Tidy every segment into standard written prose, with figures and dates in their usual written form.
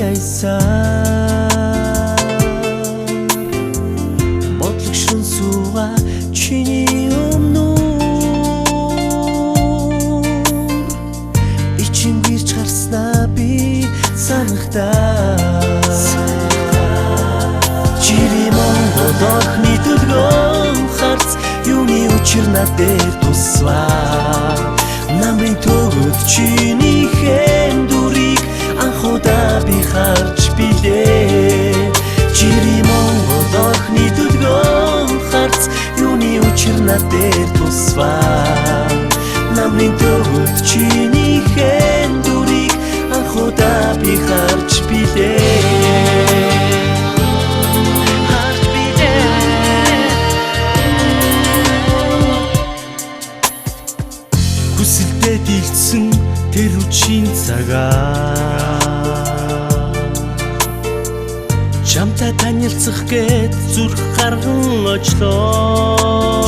баясаар бодлого шин суугаа чиний өмнөр ичин гэрч харснаа би санагдаа чири Монгол охны төлгөөн харц юуны учир над дээр туслаа намрын төгөд чиний хэндүрийг анхудаа би харж билээ чири Монгол охны төлгөөн харц юуны учир над дээр туслаа намрын төгөд чиний хэндүрийг анхудаа би харж билээ хүсэлтэд илтсэн тэр үчийн цагаа чамтай танилцах гээд зүрх гарган очлоо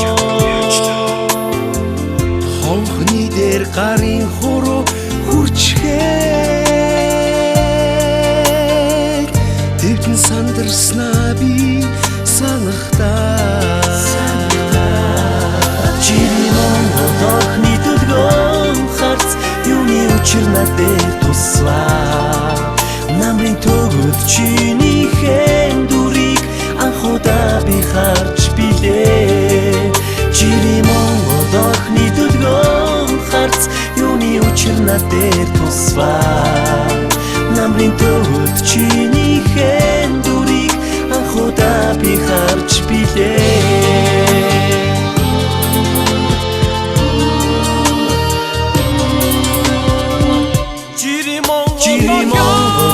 хонхны дээр гарын хуруу хүрчгээд тэгтэн сандарснаа би санахдаа чири Монгол охны төлгөөн харц юуны учир над дээр туслаа намрын төгөд чиний хэндүрийг анхудаа би харж билээ чири Монгол охны төлгөөн харц юуны учир над дээр туслаа намрын төгөд чиний хэндүрийг анхудаа би харж билээ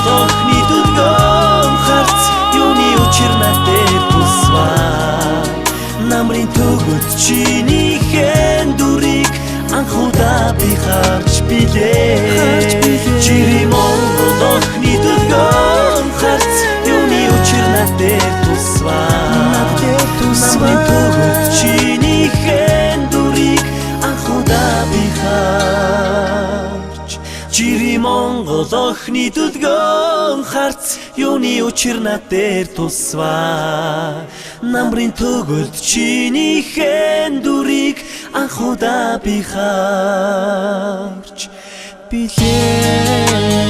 охны төлгөөн харц юуны учир над дээр туслаа намрын төгөд чиний хэндүрийг анхудаа би харж билээ чири Монгол охны төлгөөн харц юуны учир над дээр туслаа намрын төгөд чиний хэндүрийг анхудаа би харж чири Монгол охны төлгөөн харц юуны учир над дээр туслаа намрын төгөд чиний хэндүрийг анхудаа би харж билээ